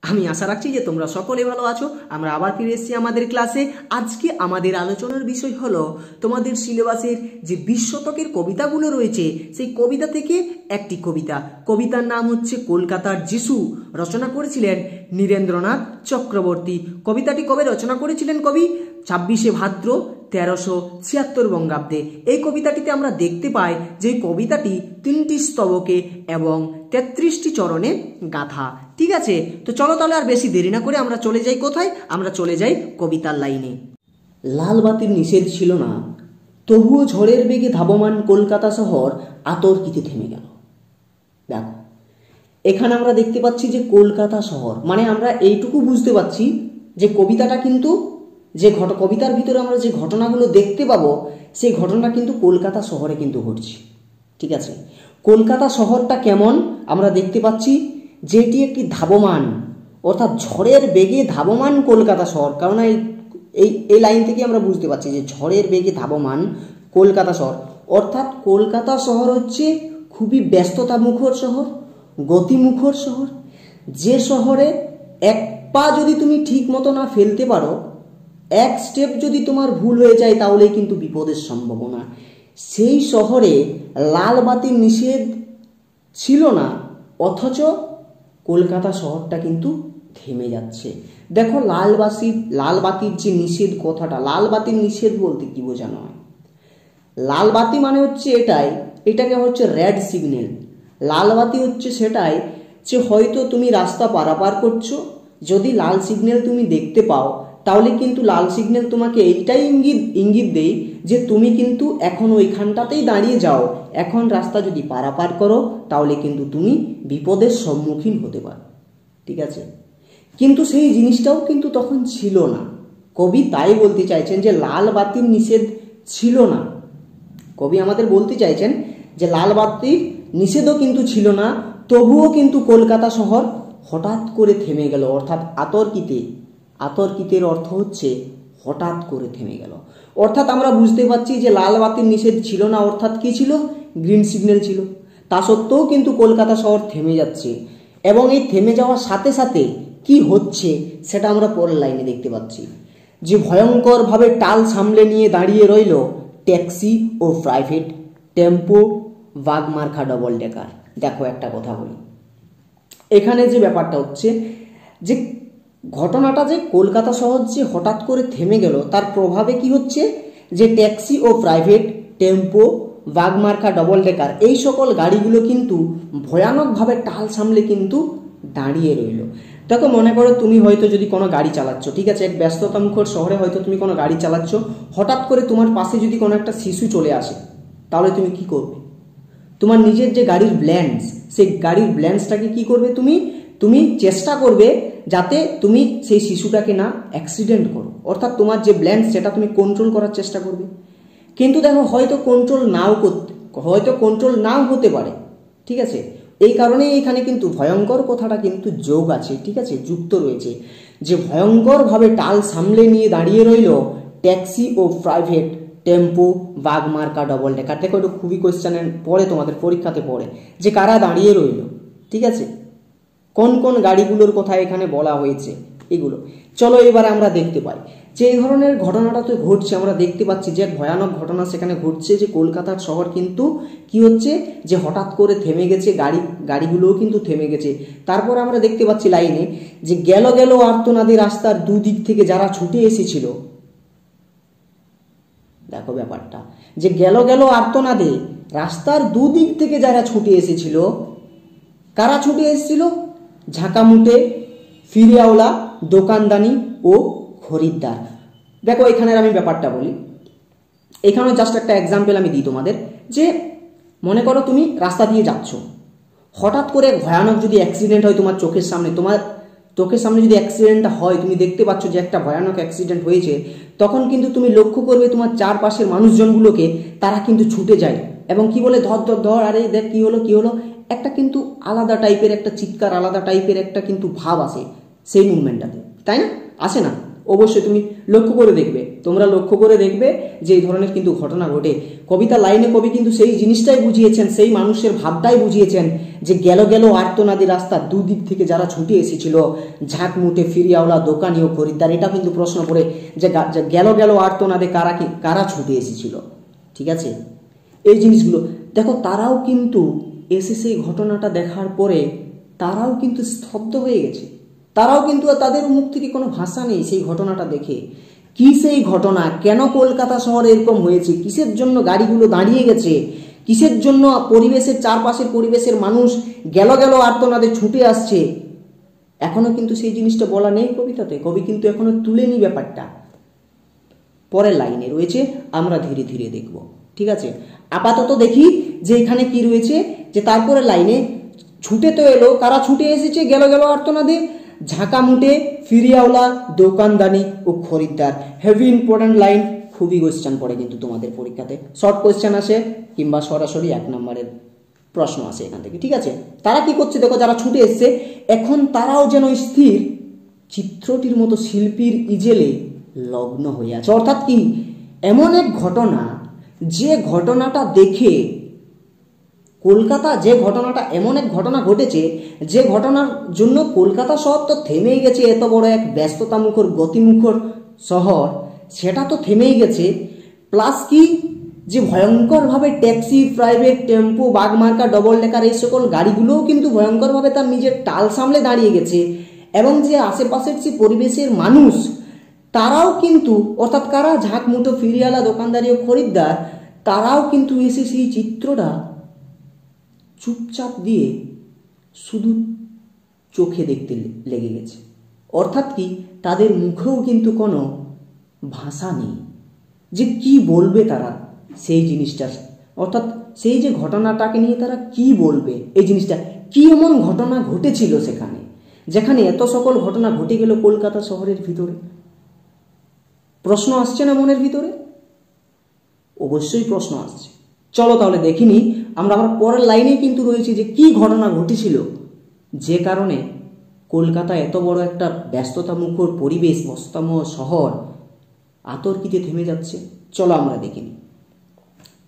আমি আশা রাখছি যে তোমরা সকলে ভালো আছো। আমরা আবার ফিরে এসেছি আমাদের ক্লাসে। আজকে আমাদের আলোচনার বিষয় হলো তোমাদের সিলেবাসের যে 20 শতকের কবিতাগুলো রয়েছে সেই কবিতা থেকে একটি কবিতা। কবিতার নাম হচ্ছে কলকাতার যিশু। রচনা করেছিলেন নীরেন্দ্রনাথ চক্রবর্তী। কবিতাটি কবে রচনা করেছিলেন কবি? 26শে ভাদ্র 1376 বঙ্গাব্দে। এই কবিতাটিতে আমরা দেখতে পাই যে কবিতাটি 3টি স্তবকে এবং 33টি চরণে গাঁথা। ঠিক আছে, তো চলো তাহলে আর বেশি দেরি না করে আমরা চলে যাই কোথায়? আমরা চলে যাই কবিতার লাইনে। লাল বাতির নিষেধ ছিল না, তবুও ঝড়ের বেগে ধাবমান কলকাতা শহর আতর্কিতে থেমে গেল। দেখো এখানে আমরা দেখতে পাচ্ছি যে কলকাতা শহর, মানে আমরা এইটুকু বুঝতে পারছি যে কবিতাটা কিন্তু কবিতার ভিতরে আমরা যে ঘটনাগুলো দেখতে পাবো সেই ঘটনা কিন্তু কলকাতা শহরে কিন্তু ঘটছে। ঠিক আছে, কলকাতা শহরটা কেমন আমরা দেখতে পাচ্ছি, যেটি একটি ধাবমান অর্থাৎ ঝড়ের বেগে ধাবমান কলকাতা শহর। কারণ এই লাইন থেকে আমরা বুঝতে পারছি যে ঝড়ের বেগে ধাবমান কলকাতা শহর, অর্থাৎ কলকাতা শহর হচ্ছে খুবই ব্যস্ততা মুখর শহর, গতিমুখর শহর। যে শহরে এক পা যদি তুমি ঠিক মতো না ফেলতে পারো, এক স্টেপ যদি তোমার ভুল হয়ে যায় তাহলে কিন্তু বিপদের সম্ভাবনা। সেই শহরে লাল বাতির নিষেধ ছিল না, অথচ কলকাতা শহরটা কিন্তু থেমে যাচ্ছে। দেখো লাল বাতির যে নিষেধ কথাটা, লাল বাতির নিষেধ বলতে কি বোঝানো হয়? লাল বাতি মানে হচ্ছে এটাকে হচ্ছে রেড সিগন্যাল। লাল বাতি হচ্ছে সেটাই যে হয়তো তুমি রাস্তা পারাপার করছো, যদি লাল সিগন্যাল তুমি দেখতে পাও তাহলে কিন্তু লাল সিগন্যাল তোমাকে এইটাই ইঙ্গিত দেয় যে তুমি কিন্তু এখন ওইখানটাতেই দাঁড়িয়ে যাও, এখন রাস্তা যদি পারাপার করো তাহলে কিন্তু তুমি বিপদের সম্মুখীন হতে পারো। ঠিক আছে, কিন্তু সেই জিনিসটাও কিন্তু তখন ছিল না। কবি তাই বলতে চাইছেন যে লাল বাতির নিষেধ ছিল না। কবি আমাদের বলতে চাইছেন যে লাল বাতির নিষেধও কিন্তু ছিল না, তবুও কিন্তু কলকাতা শহর হঠাৎ করে থেমে গেল, অর্থাৎ আতর্কিতের অর্থ হচ্ছে হঠাৎ করে থেমে গেল। অর্থাৎ আমরা বুঝতে পারছি যে লাল বাতির নিষেধ ছিল না, অর্থাৎ কি ছিল? গ্রিন সিগন্যাল ছিল। তা সত্ত্বেও কিন্তু কলকাতা শহর থেমে যাচ্ছে, এবং এই থেমে যাওয়ার সাথে সাথে কি হচ্ছে সেটা আমরা পরের লাইনে দেখতে পাচ্ছি যে ভয়ঙ্করভাবে টাল সামলে নিয়ে দাঁড়িয়ে রইল ট্যাক্সি ও প্রাইভেট টেম্পো, বাগমার্কা ডবল ডেকার। দেখো একটা কথা বলি, এখানে যে ব্যাপারটা হচ্ছে যে ঘটনাটা যে কলকাতা শহর যে হঠাৎ করে থেমে গেল, তার প্রভাবে কি হচ্ছে যে ট্যাক্সি ও প্রাইভেট টেম্পো, বাগমার্কা ডবল ডেকার এই সকল গাড়িগুলো কিন্তু ভয়ানকভাবে টাল সামলে কিন্তু দাঁড়িয়ে রইল। দেখো মনে করো তুমি হয়তো যদি কোনো গাড়ি চালাচ্ছ, ঠিক আছে, এক ব্যস্ততামুখর শহরে হয়তো তুমি কোনো গাড়ি চালাচ্ছ, হঠাৎ করে তোমার পাশে যদি কোনো একটা শিশু চলে আসে তাহলে তুমি কি করবে? তোমার নিজের যে গাড়ির ব্যালেন্স, সেই গাড়ির ব্যালেন্সটাকে কি করবে? তুমি চেষ্টা করবে যাতে তুমি সেই শিশুটাকে না অ্যাক্সিডেন্ট করো, অর্থাৎ তোমার যে ব্যালেন্স সেটা তুমি কন্ট্রোল করার চেষ্টা করবে। কিন্তু দেখো হয়তো কন্ট্রোল নাও হতে পারে। ঠিক আছে, এই কারণেই এখানে কিন্তু ভয়ঙ্কর কথাটা কিন্তু যোগ আছে, ঠিক আছে, যুক্ত রয়েছে যে ভয়ঙ্করভাবে টাল সামলে নিয়ে দাঁড়িয়ে রইল ট্যাক্সি ও প্রাইভেট টেম্পো, বাগমার্কা ডবল ডেকার। দেখো এটা খুবই কোয়েশ্চেনের পড়ে, তোমাদের পরীক্ষাতে পড়ে যে কারা দাঁড়িয়ে রইল। ঠিক আছে, কোন কোন গাড়িগুলোর কথা এখানে বলা হয়েছে এগুলো। চলো এবারে আমরা দেখতে পাই যে এই ধরনের ঘটনাটা তো ঘটছে, আমরা দেখতে পাচ্ছি যে এক ভয়ানক ঘটনা সেখানে ঘটছে যে কলকাতার শহর কিন্তু কি হচ্ছে যে হঠাৎ করে থেমে গেছে, গাড়িগুলোও কিন্তু থেমে গেছে। তারপর আমরা দেখতে পাচ্ছি লাইনে যে গেল আর্তনাদে রাস্তার দুদিক থেকে যারা ছুটে এসেছিল। দেখো ব্যাপারটা যে গেল আর্তনাদে রাস্তার দুদিক থেকে যারা ছুটে এসেছিল, কারা ছুটে এসেছিল? ঝাঁকামুটে, ফিরিয়াওলা, দোকানদানি ও খরিদ্দার। দেখো এখানের আমি ব্যাপারটা বলি, এখানেও জাস্ট একটা এক্সাম্পল আমি দিই তোমাদের যে মনে করো তুমি রাস্তা দিয়ে যাচ্ছ, হঠাৎ করে ভয়ানক যদি অ্যাক্সিডেন্ট হয় তোমার চোখের সামনে যদি অ্যাক্সিডেন্টটা হয়, তুমি দেখতে পাচ্ছ যে একটা ভয়ানক অ্যাক্সিডেন্ট হয়েছে, তখন কিন্তু তুমি লক্ষ্য করবে তোমার চারপাশের মানুষজনগুলোকে, তারা কিন্তু ছুটে যায় এবং কি বলে ধর, আরে দেখ কি হলো, একটা কিন্তু আলাদা টাইপের একটা চিৎকার, আলাদা টাইপের একটা কিন্তু ভাব আসে সেই মুভমেন্টটাতে, তাই না? আসে না? অবশ্যই তুমি লক্ষ্য করে দেখবে, তোমরা লক্ষ্য করে দেখবে যে এই ধরনের কিন্তু ঘটনা ঘটে। কবিতা লাইনে কবি কিন্তু সেই জিনিসটাই বুঝিয়েছেন, সেই মানুষের ভাবটাই বুঝিয়েছেন যে গেল গেল আর্তনাদি রাস্তা, দুদিক থেকে যারা ছুটে এসেছিল, ঝাঁক মুটে ফিরিয়াওয়ালা দোকানি ও খরিদ্দার। এটা কিন্তু প্রশ্ন পড়ে যে গেল গেল আর্তনাদে কারা ছুটে এসেছিল। ঠিক আছে, এই জিনিসগুলো দেখো, তারাও কিন্তু এসে সেই ঘটনাটা দেখার পরে তারাও কিন্তু স্তব্ধ হয়ে গেছে। তারাও কিন্তু তাদের মুখ থেকে কোনো ভাষা নেই সেই ঘটনাটা দেখে। কি সেই ঘটনা, কেন কলকাতা শহরে এরকম হয়েছে, কিসের জন্য গাড়িগুলো দাঁড়িয়ে গেছে, কিসের জন্য পরিবেশের চারপাশের পরিবেশের মানুষ গেল গেল আর্তনাদে ছুটে আসছে, এখনো কিন্তু সেই জিনিসটা বলা নেই কবিতাতে। কবি কিন্তু এখনো তুলেনি ব্যাপারটা। পরের লাইনে রয়েছে, আমরা ধীরে ধীরে দেখব। ঠিক আছে, আপাতত দেখি যে এখানে কি রয়েছে। যে তারপরে লাইনে ছুটে তো এলো, কারা ছুটে এসেছে গেল গেল আর্তনাদে, ঝাঁকা মুটে ফিরিয়াওয়ালা দোকানদানি ও খরিদ্দার। হেভি ইম্পর্টেন্ট লাইন, খুবই কোয়েশ্চেন পড়ে কিন্তু তোমাদের পরীক্ষাতে, শর্ট কোয়েশ্চেন আসে কিংবা সরাসরি 1 নম্বরের প্রশ্ন আসে এখান থেকে। ঠিক আছে, তারা কি করছে দেখো, যারা ছুটে এসছে এখন তারাও যেন স্থির চিত্রটির মতো শিল্পীর ইজেলে লগ্ন হয়ে আছে। অর্থাৎ কি, এমন এক ঘটনা, যে ঘটনাটা দেখে কলকাতা, যে ঘটনাটা এমন এক ঘটনা ঘটেছে, যে ঘটনার জন্য কলকাতা শহর তো থেমেই গেছে, এত বড় এক ব্যস্ততামুখর গতিমুখর শহর, সেটা তো থেমেই গেছে। প্লাস কি, যে ভয়ঙ্করভাবে ট্যাক্সি, প্রাইভেট টেম্পো, বাগমার্কা, ডবল ডেকার এই সকল গাড়িগুলোও কিন্তু ভয়ঙ্করভাবে তার নিজের টাল সামলে দাঁড়িয়ে গেছে। এবং যে আশেপাশের যে পরিবেশের মানুষ, তারাও কিন্তু, অর্থাৎ কারা, ঝাঁক মুঠো ফিরিয়ালা দোকানদারি ও খরিদ্দার, তারাও কিন্তু এসে সেই চিত্রটা চুপচাপ দিয়ে শুধু চোখে দেখতে লেগে গেছে। অর্থাৎ কি, তাদের মুখেও কিন্তু কোনো ভাষা নেই যে কি বলবে তারা সেই জিনিসটা, অর্থাৎ সেই যে ঘটনাটাকে নিয়ে তারা কি বলবে। এই জিনিসটা কি এমন ঘটনা ঘটেছিল সেখানে, যেখানে এত সকল ঘটনা ঘটে গেল কলকাতা শহরের ভিতরে। প্রশ্ন আসছে না মনের ভিতরে? অবশ্যই প্রশ্ন আসছে। চলো তাহলে দেখিনি আমরা পরের লাইনে কিন্তু রয়েছে যে কি ঘটনা ঘটেছিল যে কারণে কলকাতা এত বড় একটা ব্যস্ততামুখর পরিবেশ, ব্যস্ততাময় শহর আতর্কিতে থেমে যাচ্ছে। চলো আমরা দেখিনি।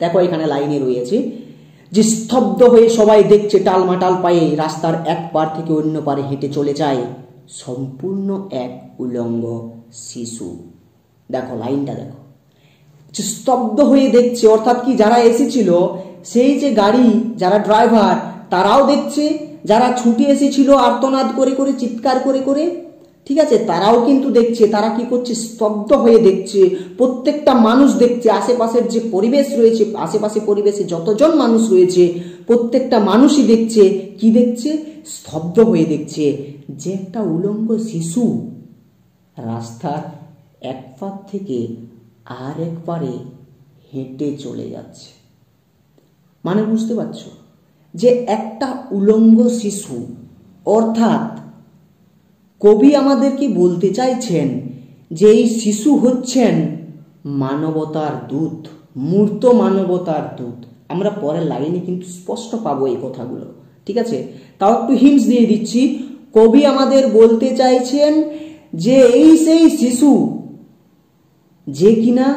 দেখো এখানে লাইনে রয়েছে যে স্তব্ধ হয়ে সবাই দেখছে, টালমাটাল পায়ে রাস্তার এক পার থেকে অন্য পারে হেঁটে চলে যায় সম্পূর্ণ এক উলঙ্গ শিশু। দেখো লাইনটা দেখো, স্তব্ধ হয়ে দেখছে, অর্থাৎ কি, যারা এসেছিল সেই যে গাড়ি, যারা ড্রাইভার, তারাও দেখছে, যারা ছুটে এসেছিল আর্তনাদ করে করে, চিৎকার করে করে, ঠিক আছে, তারাও কিন্তু দেখছে। তারা কি করছে, স্তব্ধ হয়ে দেখছে। প্রত্যেকটা মানুষ দেখছে, আশেপাশের যে পরিবেশ রয়েছে, আশেপাশে পরিবেশে যতজন মানুষ রয়েছে প্রত্যেকটা মানুষই দেখছে। কি দেখছে, স্তব্ধ হয়ে দেখছে যে একটা উলঙ্গ শিশু রাস্তার এক পার থেকে আর এক পারে হেঁটে চলে যাচ্ছে। মানে বুঝতে পারছো যে একটা উলঙ্গ শিশু, অর্থাৎ কবি আমাদের কি বলতে চাইছেন যে এই শিশু হচ্ছেন মানবতার দূত, মূর্ত মানবতার দূত। আমরা পরের লাইনে কিন্তু স্পষ্ট পাবো এই কথাগুলো। ঠিক আছে, তাও একটু হিন্টস দিয়ে দিচ্ছি। কবি আমাদের বলতে চাইছেন যে এই সেই শিশু যে কিনা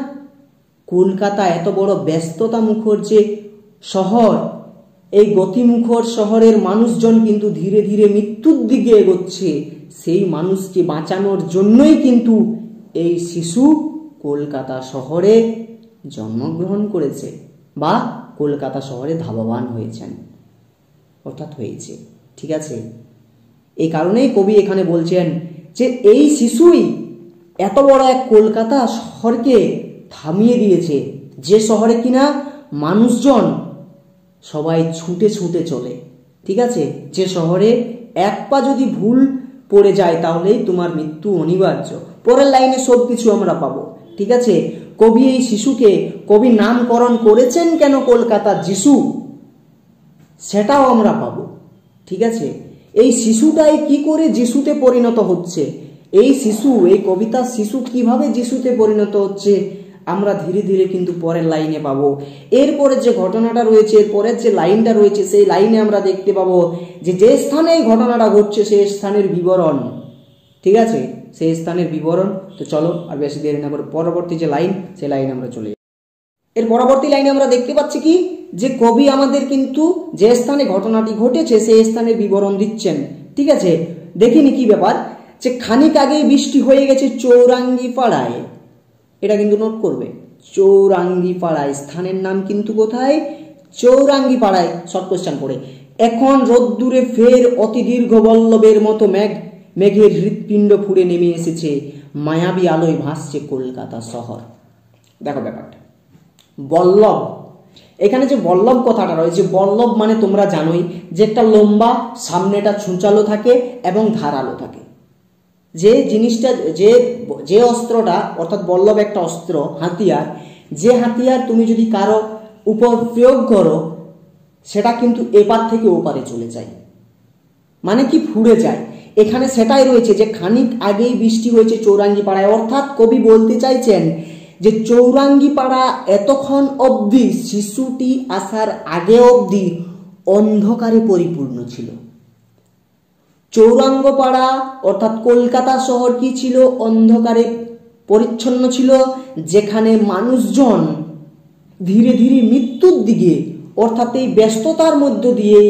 কলকাতা এত বড় ব্যস্ততা মুখর যে শহর, এই গতিমুখর শহরের মানুষজন কিন্তু ধীরে ধীরে মৃত্যুর দিকে এগোচ্ছে। সেই মানুষকে বাঁচানোর জন্যই কিন্তু এই শিশু কলকাতা শহরে জন্মগ্রহণ করেছে বা কলকাতা শহরে ধাবমান হয়েছেন, অর্থাৎ হয়েছে। ঠিক আছে, এই কারণেই কবি এখানে বলছেন যে এই শিশুই এত বড় এক কলকাতা শহরকে থামিয়ে দিয়েছে, যে শহরে কিনা মানুষজন সবাই ছুটে ছুটে চলে। ঠিক আছে, যে শহরে এক পা যদি ভুল পড়ে যায় তাহলেই তোমার মৃত্যু অনিবার্য। পরের লাইনে সব কিছু আমরা পাবো। ঠিক আছে, কবি এই শিশুকে, কবি নামকরণ করেছেন কেন কলকাতার যিশু, সেটাও আমরা পাবো। ঠিক আছে, এই শিশুটাই কি করে যিশুতে পরিণত হচ্ছে, এই শিশু, এই কবিতার শিশু কিভাবে যিশুতে পরিণত হচ্ছে আমরা ধীরে ধীরে কিন্তু পরের লাইনে পাবো। এরপরে যে ঘটনাটা রয়েছে, এরপরের যে লাইনটা রয়েছে, সেই লাইনে আমরা দেখতে পাবো যে যে স্থানে এই ঘটনাটা ঘটছে সেই স্থানের বিবরণ। ঠিক আছে, সেই স্থানের বিবরণ। তো চলো আর বেশি দেরি না করে পরবর্তী যে লাইন, সেই লাইনে আমরা চলে যাই। এর পরবর্তী লাইনে আমরা দেখতে পাচ্ছি কি, যে কবি আমাদের কিন্তু যে স্থানে ঘটনাটি ঘটেছে সেই স্থানের বিবরণ দিচ্ছেন। ঠিক আছে, দেখিনি কি ব্যাপার, যে খানিক আগেই বৃষ্টি হয়ে গেছে চৌরাঙ্গি পাড়ায়। এটা কিন্তু নোট করবে, চৌরাঙ্গি পাড়ায়, স্থানের নাম কিন্তু কোথায়, চৌরাঙ্গি পাড়ায়। শর্ট কোশ্চেন পড়ে, এখন রোদ্দুরে ফের অতি দীর্ঘ বল্লভের মতো মেঘের হৃৎপিণ্ড ফুঁড়ে নেমে এসেছে, মায়াবী আলোয় ভাসছে কলকাতা শহর। দেখো ব্যাপারটা, বল্লভ, এখানে যে বল্লভ কথাটা রয়েছে, বল্লভ মানে তোমরা জানোই যে একটা লম্বা, সামনেটা ছুঁচালো থাকে এবং ধারালো থাকে। যে জিনিসটা, যে অস্ত্রটা, অর্থাৎ বল্লভ একটা অস্ত্র, হাতিয়ার, যে হাতিয়ার তুমি যদি কারো উপর প্রয়োগ করো সেটা কিন্তু এপার থেকে ওপারে চলে যায়, মানে কি ফুঁড়ে যায়। এখানে সেটাই রয়েছে যে খানিক আগেই বৃষ্টি হয়েছে চৌরাঙ্গি পাড়ায়, অর্থাৎ কবি বলতে চাইছেন যে চৌরাঙ্গি পাড়া এতক্ষণ অবধি, শিশুটি আসার আগে অবধি অন্ধকারে পরিপূর্ণ ছিল। চৌরাঙ্গপাড়া অর্থাৎ কলকাতা শহর কি ছিল, অন্ধকারে পরিচ্ছন্ন ছিল, যেখানে মানুষজন ধীরে ধীরে মৃত্যুর দিকে, অর্থাৎ এই ব্যস্ততার মধ্য দিয়ে,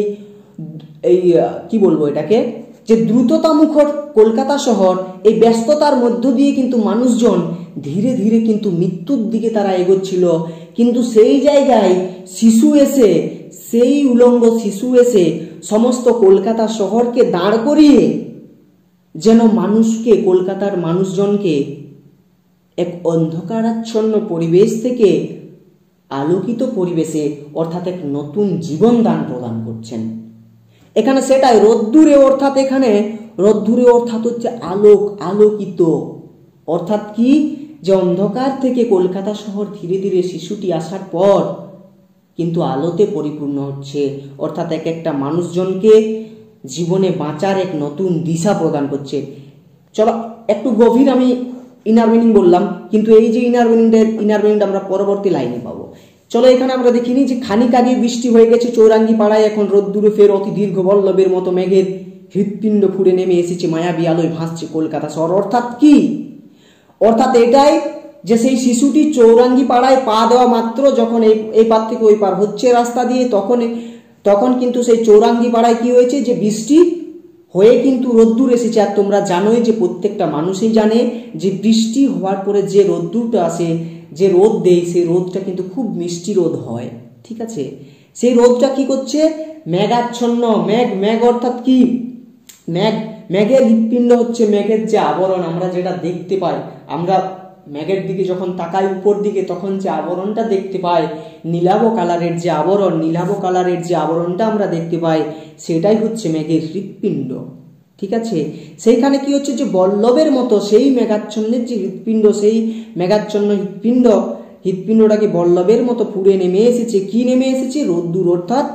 এই কি বলবো এটাকে, যে দ্রুততা মুখর কলকাতা শহর, এই ব্যস্ততার মধ্য দিয়ে কিন্তু মানুষজন ধীরে ধীরে কিন্তু মৃত্যুর দিকে তারা এগোচ্ছিল। কিন্তু সেই জায়গায় শিশু এসে, সেই উলঙ্গ শিশু এসে সমস্ত কলকাতা শহরকে দাঁড় করিয়ে যেন মানুষকে, কলকাতার মানুষজনকে এক অন্ধকারাচ্ছন্ন পরিবেশ থেকে আলোকিত পরিবেশে, অর্থাৎ এক নতুন জীবন দান প্রদান করছেন। এখানে সেটাই রোদ্দুরে, অর্থাৎ এখানে রোদ্দুরে অর্থাৎ হচ্ছে আলোক, আলোকিত, অর্থাৎ কি, যে অন্ধকার থেকে কলকাতা শহর ধীরে ধীরে শিশুটি আসার পর কিন্তু আলোতে পরিপূর্ণ হচ্ছে, অর্থাৎ এক একটা মানুষজনকে জীবনে বাঁচার এক নতুন দিশা প্রদান করছে। চলো একটু গভীর আমি ইনার মিনিং বললাম, কিন্তু এই যে ইনার মিনিংটা আমরা পরবর্তী লাইনে পাবো। চলো এখানে আমরা দেখিনি যে খানিক আগে বৃষ্টি হয়ে গেছে চৌরাঙ্গি পাড়ায়, এখন রোদ্দুরে ফের অতি দীর্ঘ বল্লভের মতো মেঘের হৃৎপিণ্ড ফুঁড়ে নেমে এসেছে, মায়াবী আলোয় ভাসছে কলকাতা শহর। অর্থাৎ কি, অর্থাৎ এটাই যে সেই শিশুটি চৌরাঙ্গি পাড়ায় পা দেওয়া মাত্র, যখন এই পার থেকে ওই পার হচ্ছে রাস্তা দিয়ে, তখন কিন্তু সেই চৌরাঙ্গি পাড়ায় কি হয়েছে, যে বৃষ্টি হয়ে কিন্তু রোদ্দুর এসেছে। আর তোমরা জানোই যে প্রত্যেকটা মানুষই জানে যে বৃষ্টি হওয়ার পরে যে রোদ্দুরটা আসে, যে রোদ দেয়, সেই রোদটা কিন্তু খুব মিষ্টি রোদ হয়। ঠিক আছে, সেই রোদটা কি করছে, মেঘাচ্ছন্ন, মেঘ অর্থাৎ কি, মেঘের হৃৎপিণ্ড হচ্ছে মেঘের যে আবরণ আমরা যেটা দেখতে পাই, আমরা মেঘের দিকে যখন তাকাই উপর দিকে, তখন যে আবরণটা দেখতে পাই, নীলাভ কালারের যে আবরণটা আমরা দেখতে পাই, সেটাই হচ্ছে মেঘের হৃৎপিণ্ড। ঠিক আছে, সেইখানে কি হচ্ছে, যে বল্লভের মতো সেই মেঘাচ্ছন্নের যে হৃৎপিণ্ড, সেই মেঘাচ্ছন্ন হৃৎপিণ্ডটাকে বল্লভের মতো পুড়ে নেমে এসেছে। কি নেমে এসেছে, রোদ্দুর, অর্থাৎ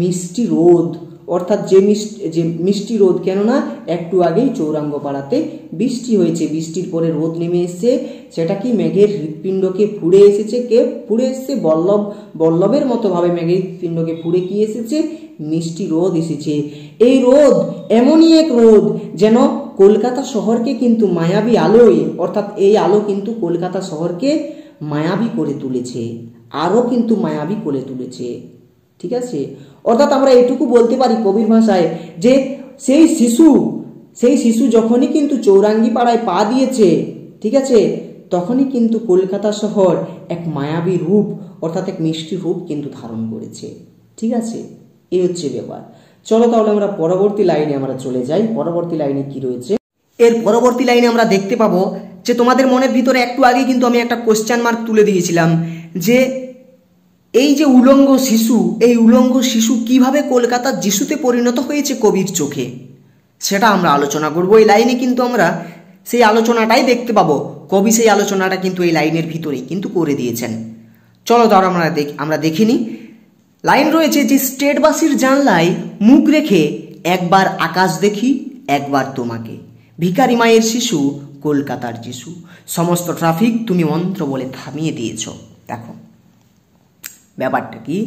মিষ্টি রোদ, অর্থাৎ যে মিষ্টি রোদ, কেননা একটু আগেই চৌরাঙ্গপাড়াতে বৃষ্টি হয়েছে, বৃষ্টির পরে রোদ নেমে এসেছে, সেটা কি মেঘের হৃৎপিণ্ডকে ফুঁড়ে এসেছে। কে ফুঁড়ে এসেছে, বল্লভের মতো ভাবে মেঘের হৃৎপিণ্ডকে ফুঁড়ে কি এসেছে, মিষ্টি রোদ এসেছে। এই রোদ এমনই এক রোদ যেন কলকাতা শহরকে কিন্তু মায়াবী আলোয়, অর্থাৎ এই আলো কিন্তু কলকাতা শহরকে মায়াবী করে তুলেছে, আরো কিন্তু মায়াবী করে তুলেছে। ঠিক আছে, অর্থাৎ আমরা এটুকু বলতে পারি কবির ভাষায় যে সেই শিশু যখনই কিন্তু চৌরাঙ্গি পাড়ায় পা দিয়েছে, ঠিক আছে, তখনই কিন্তু কলকাতা শহর এক মায়াবী রূপ, অর্থাৎ এক মিষ্টি রূপ কিন্তু ধারণ করেছে। ঠিক আছে, এই হচ্ছে ব্যাপার। চলো তাহলে আমরা পরবর্তী লাইনে আমরা চলে যাই। পরবর্তী লাইনে কি রয়েছে, এর পরবর্তী লাইনে আমরা দেখতে পাবো যে তোমাদের মনের ভিতরে একটু আগে কিন্তু আমি একটা কোশ্চেন মার্ক তুলে দিয়েছিলাম, যে এই যে উলঙ্গ শিশু, এই উলঙ্গ শিশু কিভাবে কলকাতার যিশুতে পরিণত হয়েছে কবির চোখে, সেটা আমরা আলোচনা করব। এই লাইনে কিন্তু আমরা সেই আলোচনাটাই দেখতে পাবো, কবি সেই আলোচনাটা কিন্তু এই লাইনের ভিতরেই কিন্তু করে দিয়েছেন। চলো তাহলে আমরা দেখিনি। লাইন রয়েছে যে স্টেটবাসীর জানলায় মুখ রেখে একবার আকাশ দেখি, একবার তোমাকে, ভিখারি মায়ের শিশু, কলকাতার যিশু, সমস্ত ট্রাফিক তুমি মন্ত্র বলে থামিয়ে দিয়েছ। দেখো ব্যাপারটা কি,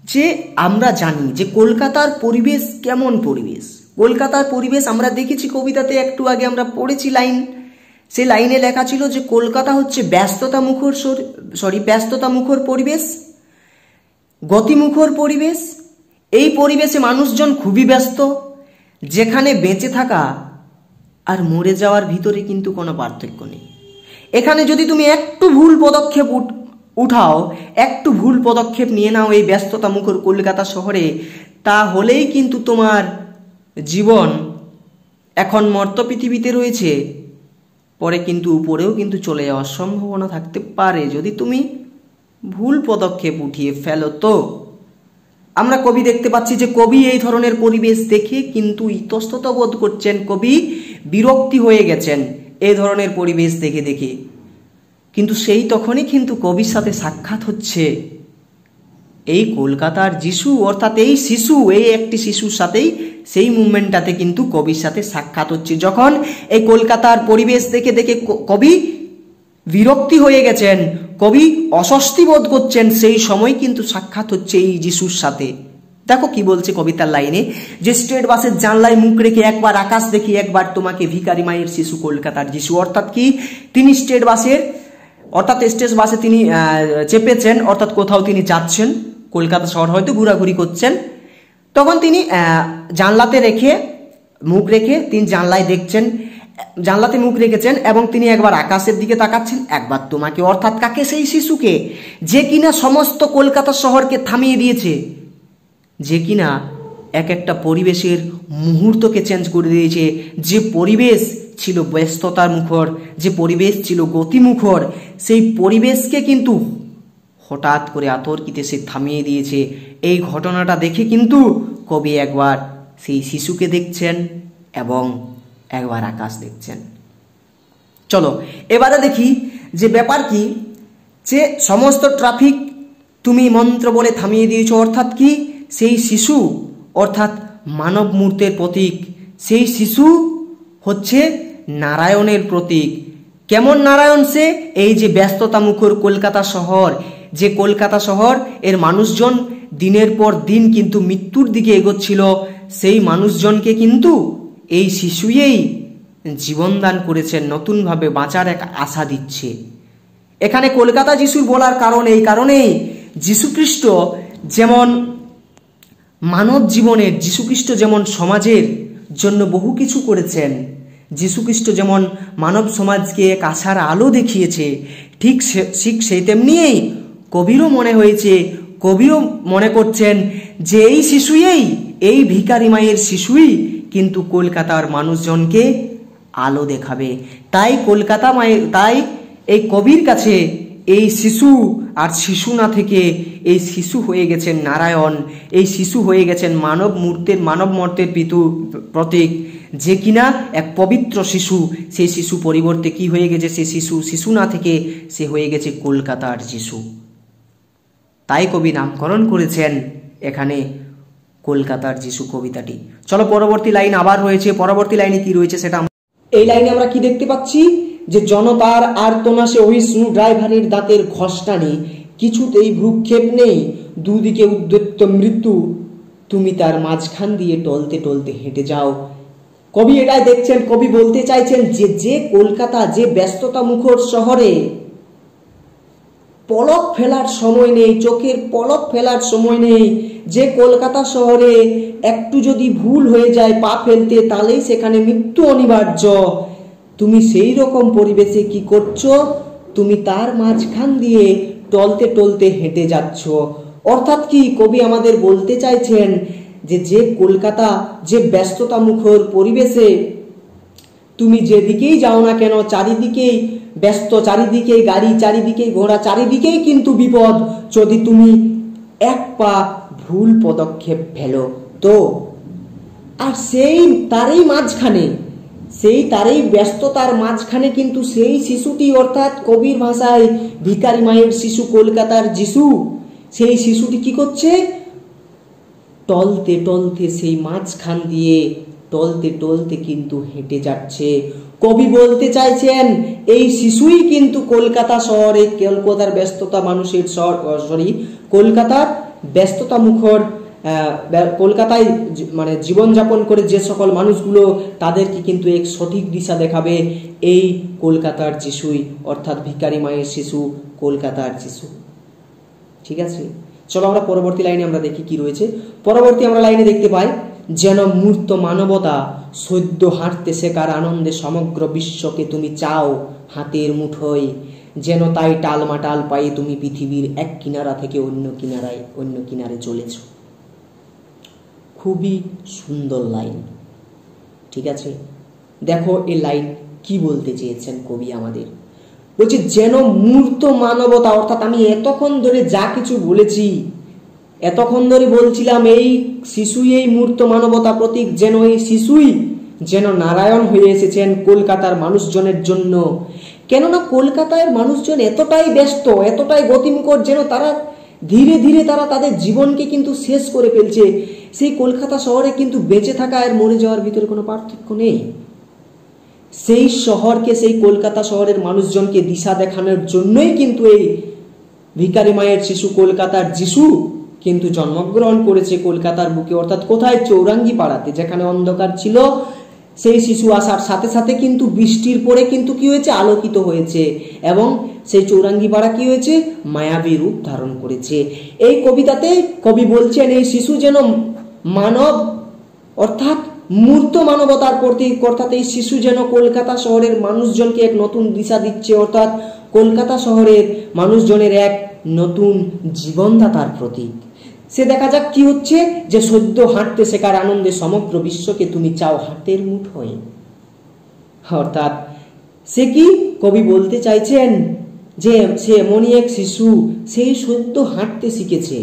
যে আমরা জানি যে কলকাতার পরিবেশ কেমন পরিবেশ, কলকাতার পরিবেশ আমরা দেখেছি কবিতাতে, একটু আগে আমরা পড়েছি লাইন, সেই লাইনে লেখা ছিল যে কলকাতা হচ্ছে ব্যস্ততা মুখর পরিবেশ, গতিমুখর পরিবেশ। এই পরিবেশে মানুষজন খুবই ব্যস্ত, যেখানে বেঁচে থাকা আর মরে যাওয়ার ভিতরে কিন্তু কোনো পার্থক্য নেই। এখানে যদি তুমি একটু ভুল পদক্ষেপ উঠাও, একটু ভুল পদক্ষেপ নিয়ে নাও এই ব্যস্ততা মুখর কলকাতা শহরে, তাহলেই কিন্তু তোমার জীবন এখন মর্ত পৃথিবীতে রয়েছে, পরে কিন্তু উপরেও কিন্তু চলে যাওয়ার সম্ভাবনা থাকতে পারে যদি তুমি ভুল পদক্ষেপ উঠিয়ে ফেলো। তো আমরা কবি দেখতে পাচ্ছি যে কবি এই ধরনের পরিবেশ দেখে কিন্তু ইতস্তত বোধ করছেন, কবি বিরক্তি হয়ে গেছেন এই ধরনের পরিবেশ দেখে দেখে। কিন্তু সেই তখনই কিন্তু কবির সাথে সাক্ষাৎ হচ্ছে এই কলকাতার যিশু, অর্থাৎ এই শিশু, এই একটি শিশুর সাথেই সেই মুভমেন্টটাতে কিন্তু কবির সাথে সাক্ষাৎ হচ্ছে। যখন এই কলকাতার পরিবেশ দেখে দেখে কবি বিরক্তি হয়ে গেছেন, কবি অস্বস্তি বোধ করছেন, সেই সময় কিন্তু সাক্ষাৎ হচ্ছে এই যিশুর সাথে। দেখো কি বলছে কবিতার লাইনে, যে স্টেট বাসের জানলায় মুখ রেখে একবার আকাশ দেখি, একবার তোমাকে ভিখারি মায়ের শিশু কলকাতার যিশু। অর্থাৎ কি, তিনি স্টেট বাসে তিনি চেপেছেন, অর্থাৎ কোথাও তিনি যাচ্ছেন, কলকাতা শহর হয়তো ঘোরাঘুরি করছেন। তখন তিনি জানলাতে মুখ রেখে তিনি জানলাতে মুখ রেখেছেন এবং তিনি একবার আকাশের দিকে তাকাচ্ছেন, একবার তোমাকে। অর্থাৎ কাকে? সেই শিশুকে, যে কিনা সমস্ত কলকাতা শহরকে থামিয়ে দিয়েছে, যে কিনা এক একটা পরিবেশের মুহূর্তকে চেঞ্জ করে দিয়েছে। যে পরিবেশ ছিল ব্যস্ততার মুখর, যে পরিবেশ ছিল গতিমুখর, সেই পরিবেশকে কিন্তু হঠাৎ করে আতর্কিতে সে থামিয়ে দিয়েছে। এই ঘটনাটা দেখে কিন্তু কবি একবার সেই শিশুকে দেখছেন এবং একবার আকাশ দেখছেন। চলো এবারে দেখি যে ব্যাপার কি, যে সমস্ত ট্রাফিক তুমি মন্ত্র বলে থামিয়ে দিয়েছ। অর্থাৎ কি, সেই শিশু অর্থাৎ মানব মূর্তের প্রতীক, সেই শিশু হচ্ছে নারায়ণের প্রতীক। কেমন নারায়ণ সে? এই যে ব্যস্ততা মুখর কলকাতা শহর, যে কলকাতা শহর এর মানুষজন দিনের পর দিন কিন্তু মৃত্যুর দিকে এগোচ্ছিল, সেই মানুষজনকে কিন্তু এই শিশুই জীবনদান করেছেন, নতুনভাবে বাঁচার এক আশা দিচ্ছে। এখানে কলকাতা যিশুর বলার কারণ এই কারণেই, যীশুখ্রিস্ট যেমন মানব জীবনের, যীশুখ্রিস্ট যেমন সমাজের জন্য বহু কিছু করেছেন, যীশুখ্রিস্ট যেমন মানব সমাজকে এক আশার আলো দেখিয়েছে, ঠিক সেই তেমনিই কবিরও মনে হয়েছে, কবিও মনে করছেন যে এই শিশুই, এই ভিখারি মায়ের শিশুই কিন্তু কলকাতার মানুষজনকে আলো দেখাবে। তাই তাই এই কবির কাছে এই শিশু আর শিশু না থেকে এই শিশু হয়ে গেছেন নারায়ণ, এই শিশু হয়ে গেছেন মানব মর্তের প্রতীক, যে কিনা এক পবিত্র শিশু। সেই শিশু পরিবর্তে কি হয়ে গেছে? সে শিশু না থেকে সে হয়ে গেছে কলকাতার যিশু। তাই কবি নামকরণ করেছেন এখানে কলকাতার যিশু কবিতাটি। চলো পরবর্তী লাইন আবার রয়েছে, পরবর্তী লাইনে কি রয়েছে সেটা। এই লাইনে আমরা কি দেখতে পাচ্ছি, যে জনতার আর্তনাশে অহিষ্ণু ড্রাইভারের দাঁতের ঘষ্টানি, কিছুতেই ভ্রুক্ষেপ নেই, দুদিকে উদ্যত মৃত্যু, তুমি তার মাঝখান দিয়ে টলতে টলতে হেঁটে যাও। কবি এটাই দেখছেন, কবি বলতে চাইছেন যে কলকাতা, যে ব্যস্ততা মুখর শহরে পলক ফেলার সময় নেই, চোখের পলক ফেলার সময় নেই, যে কলকাতা শহরে একটু যদি ভুল হয়ে যায় পা ফেলতে, তাহলেই সেখানে মৃত্যু অনিবার্য। তুমি সেই রকম পরিবেশে কি করছো? তুমি তার মাঝখান দিয়ে টলতে টলতে হেঁটে যাচ্ছ। অর্থাৎ কি, কবি আমাদের বলতে চাইছেন যে কলকাতা, যে ব্যস্ততা মুখর পরিবেশে তুমি যেদিকেই যাও না কেন, চারিদিকেই ব্যস্ত, চারিদিকেই গাড়ি, চারিদিকেই ঘোড়া, চারিদিকেই কিন্তু বিপদ। যদি তুমি এক পা ভুল পদক্ষেপ ফেলো তো, আর তারই ব্যস্ততার মাঝখানে কিন্তু সেই শিশুটি, অর্থাৎ কবির ভাষায় ভিখারি মায়ের শিশু কলকাতার যিশু, সেই শিশুটি কি করছে? টলতে টলতে সেই মাঝখান দিয়ে টলতে টলতে কিন্তু হেঁটে যাচ্ছে। কবি বলতে চাইছেন এই শিশুই কিন্তু কলকাতা শহরে, কলকাতার ব্যস্ততা মুখর কলকাতায় মানে জীবনযাপন করে যে সকল মানুষগুলো তাদেরকে কিন্তু এক সঠিক দিশা দেখাবে এই কলকাতার যিশুই, অর্থাৎ ভিখারি মায়ের শিশু, কলকাতার যিশু। ঠিক আছে, চলো আমরা পরবর্তী লাইনে আমরা দেখি কি রয়েছে। পরবর্তী আমরা লাইনে দেখতে পাই, যেন মূর্ত মানবতা সদ্য হাঁটতে শেখার আনন্দে সমগ্র বিশ্বকে তুমি চাও হাতের মুঠোয়, যেন তাই টালমাটাল পায়ে তুমি পৃথিবীর এক কিনারা থেকে অন্য কিনারে চলেছ। খুবই সুন্দর লাইন। ঠিক আছে, দেখো এই লাইন কি বলতে চেয়েছেন কবি আমাদের। বলছি যেন মূর্ত মানবতা, অর্থাৎ আমি এতক্ষণ ধরে যা কিছু বলেছি, এতক্ষণ ধরে বলছিলাম এই শিশুই এই মূর্ত মানবতা প্রতীক, যেন এই শিশুই যেন নারায়ণ হয়ে এসেছেন কলকাতার মানুষজনের জন্য। কেননা কলকাতার মানুষজন এতটাই ব্যস্ত, এতটাই গতিমুখর, যেন তারা ধীরে ধীরে তাদের জীবনকে কিন্তু শেষ করে ফেলছে। সেই কলকাতা শহরে কিন্তু বেঁচে থাকা আর মরে যাওয়ার ভিতরে কোনো পার্থক্য নেই। সেই শহরকে, সেই কলকাতা শহরের মানুষজনকে দিশা দেখানোর জন্যই কিন্তু এই ভিখারি মায়ের শিশু কলকাতার যিশু কিন্তু জন্মগ্রহণ করেছে কলকাতার বুকে, অর্থাৎ কোথায়? চৌরাঙ্গি পাড়াতে, যেখানে অন্ধকার ছিল। সেই শিশু আসার সাথে সাথে কিন্তু বৃষ্টির পরে কিন্তু কি হয়েছে? আলোকিত হয়েছে, এবং সেই চৌরাঙ্গি পাড়া কি হয়েছে? মায়াবী রূপ ধারণ করেছে। এই কবিতাতে কবি বলছেন এই শিশু যেন মানব, অর্থাৎ মূর্ত মানবতার প্রতীক, অর্থাৎ এই শিশু যেন কলকাতা শহরের মানুষজনকে এক নতুন দিশা দিচ্ছে, অর্থাৎ কলকাতা শহরের মানুষজনের এক নতুন জীবনদাতার প্রতীক। সে দেখা যাক কি হচ্ছে, যে সদ্য হাঁটতে শেখার আনন্দে সমগ্র বিশ্বকে তুমি চাও হাতের মুঠোয়। অর্থাৎ সে কি কবি বলতে চাইছেন, যে সে এমনই এক শিশু, সেই সদ্য হাঁটতে শিখেছে।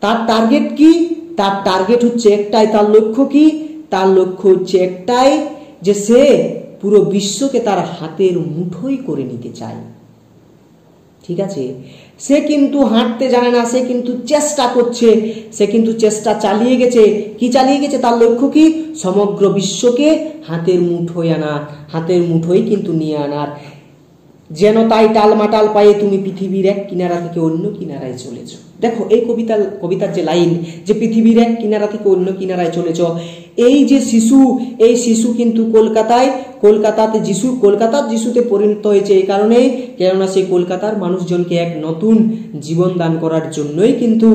তার টার্গেট কি? তার টার্গেট হচ্ছে একটাই। তার লক্ষ্য কি? তার লক্ষ্য হচ্ছে একটাই, যে সে পুরো বিশ্বকে তার হাতের মুঠোয় করে নিতে চায়। ঠিক আছে, সে কিন্তু হাঁটতে জানে না, সে কিন্তু চেষ্টা করছে, সে কিন্তু চেষ্টা চালিয়ে গেছে। কি চালিয়ে গেছে? তার লক্ষ্য কি? সমগ্র বিশ্বকে হাতের মুঠোয় আনার, হাতের মুঠোয় কিন্তু নিয়ে আনার। যেন তাই টালমাটাল পায়ে তুমি পৃথিবীর এক কিনারা থেকে অন্য কিনারায় চলেছ। দেখো এই কবিতার যে লাইন, যে পৃথিবীর এক কিনারা থেকে অন্য কিনারায় চলেছ, এই যে শিশু, এই শিশু কিন্তু কলকাতার যিশুতে পরিণত হয়েছে। এই কারণে, কেননা সেই কলকাতার মানুষজনকে এক নতুন জীবন দান করার জন্যই কিন্তু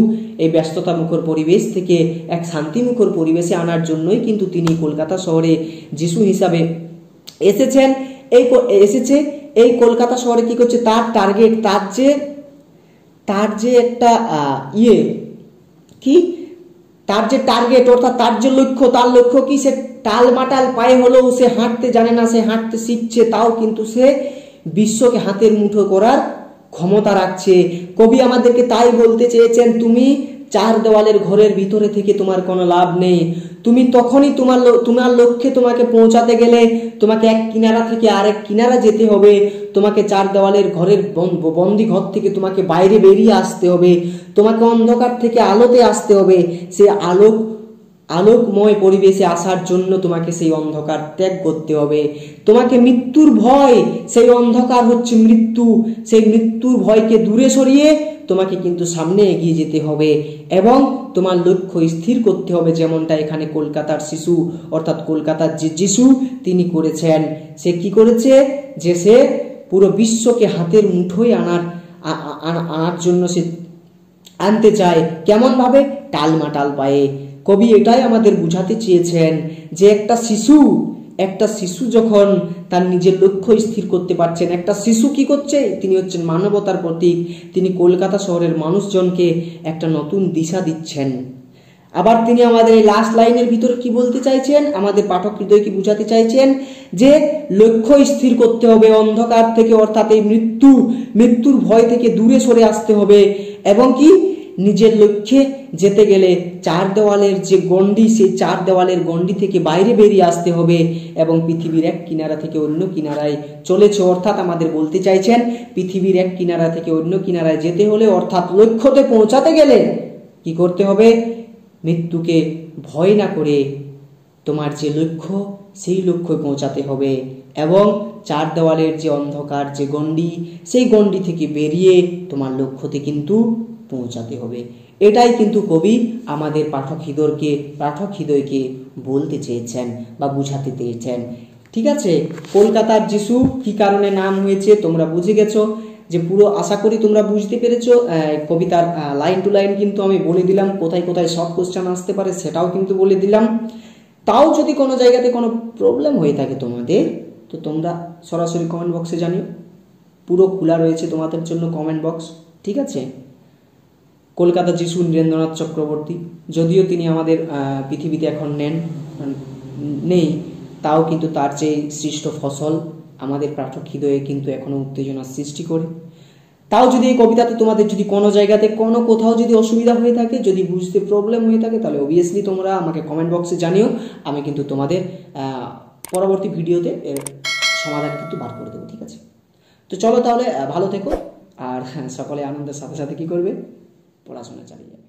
এই ব্যস্ততা মুখর পরিবেশ থেকে এক শান্তিমুখর পরিবেশে আনার জন্যই কিন্তু তিনি কলকাতা শহরে যিশু হিসাবে এসেছেন। এই কলকাতা শহরে কি করছে? তার টার্গেট, তার যে একটা তার যে টার্গেট, অর্থাৎ তার যে লক্ষ্য, তার লক্ষ্য কি? সে টালমাটাল পায়ে হলেও সে হাঁটতে জানে না, সে হাঁটতে শিখছে, তাও কিন্তু সে বিশ্বকে হাতের মুঠো করার ক্ষমতা রাখছে। কবি আমাদেরকে তাই বলতে চেয়েছেন, তুমি চার দেওয়ালের ঘরের ভিতরে থেকে তোমার কোনো লাভ নেই। তুমি তখনই তোমার লক্ষ্যে তোমাকে পৌঁছাতে গেলে তোমাকে এক কিনারা থেকে আরেক কিনারা যেতে হবে। তোমাকে চার দেওয়ালের ঘরের বন্দি ঘর থেকে তোমাকে বাইরে বেরিয়ে আসতে হবে, তোমাকে অন্ধকার থেকে আলোতে আসতে হবে। সেই আলোকময় পরিবেশে আসার জন্য তোমাকে সেই অন্ধকার ত্যাগ করতে হবে। তোমাকে মৃত্যুর ভয়, সেই অন্ধকার হচ্ছে মৃত্যু, সেই মৃত্যুর ভয়কে দূরে সরিয়ে তোমাকে কিন্তু সামনে এগিয়ে যেতে হবে, এবং তোমার লক্ষ্য স্থির করতে হবে, যেমনটা এখানে কলকাতার শিশু, অর্থাৎ কলকাতার যে যিশু তিনি করেছেন। সে কি করেছে? যে সে পুরো বিশ্বকে হাতের মুঠোয় আনার জন্য সে আনতে চায়। কেমন ভাবে? টালমাটাল পায়ে। কবি এটাই আমাদের বুঝাতে চেয়েছেন, যে একটা শিশু যখন তার নিজের লক্ষ্য স্থির করতে পারছেন, একটা শিশু কি করছে? তিনি হচ্ছেন মানবতার প্রতীক। তিনি কলকাতা শহরের মানুষজনকে একটা নতুন দিশা দিচ্ছেন। আবার তিনি আমাদের এই লাস্ট লাইনের ভিতরে কি বলতে চাইছেন? আমাদের পাঠক হৃদয়কে বুঝাতে চাইছেন যে লক্ষ্য স্থির করতে হবে, অন্ধকার থেকে, অর্থাৎ এই মৃত্যুর ভয় থেকে দূরে সরে আসতে হবে, এবং কি নিজের লক্ষ্যে যেতে গেলে চার দেওয়ালের যে গণ্ডি, সেই চার দেওয়ালের গণ্ডি থেকে বাইরে বেরিয়ে আসতে হবে, এবং পৃথিবীর এক কিনারা থেকে অন্য কিনারায় চলেছে। অর্থাৎ আমাদের বলতে চাইছেন, পৃথিবীর এক কিনারা থেকে অন্য কিনারায় যেতে হলে, অর্থাৎ লক্ষ্যতে পৌঁছাতে গেলে কি করতে হবে? মৃত্যুকে ভয় না করে তোমার যে লক্ষ্য, সেই লক্ষ্যে পৌঁছাতে হবে, এবং চার দেওয়ালের যে অন্ধকার যে গণ্ডি, সেই গণ্ডি থেকে বেরিয়ে তোমার লক্ষ্যতে কিন্তু পৌঁছাতে হবে। এটাই কিন্তু কবি আমাদের পাঠক হৃদয়কে বলতে চেয়েছেন বা বুঝাতে চেয়েছেন। ঠিক আছে, কলকাতার যিশু কি কারণে নাম হয়েছে তোমরা বুঝে গেছো যে পুরো, আশা করি তোমরা বুঝতে পেরেছো। কবিতার লাইন টু লাইন কিন্তু আমি বলে দিলাম, কোথায় কোথায় শর্ট কোশ্চেন আসতে পারে সেটাও কিন্তু বলে দিলাম। তাও যদি কোনো জায়গাতে কোনো প্রবলেম হয়ে থাকে তোমাদের, তো তোমরা সরাসরি কমেন্ট বক্সে জানিও, পুরো খোলা রয়েছে তোমাদের জন্য কমেন্ট বক্স। ঠিক আছে, কলকাতা যিশু নীরেন্দ্রনাথ চক্রবর্তী, যদিও তিনি আমাদের পৃথিবীতে এখন নেই, তাও কিন্তু তার যে সৃষ্ট ফসল আমাদের পাঠক হৃদয়ে কিন্তু এখনো উত্তেজনার সৃষ্টি করে। তাও যদি এই কবিতাতে তোমাদের যদি কোনো জায়গাতে কোথাও যদি অসুবিধা হয়ে থাকে, যদি বুঝতে প্রবলেম হয়ে থাকে, তাহলে অবভিয়াসলি তোমরা আমাকে কমেন্ট বক্সে জানিও, আমি কিন্তু তোমাদের পরবর্তী ভিডিওতে এর সমাধান কিন্তু বার করে দেবো। ঠিক আছে, তো চলো তাহলে ভালো থেকো, আর সকলে আনন্দের সাথে সাথে কি করবে, পড়াশোনা চালিয়ে যাবে।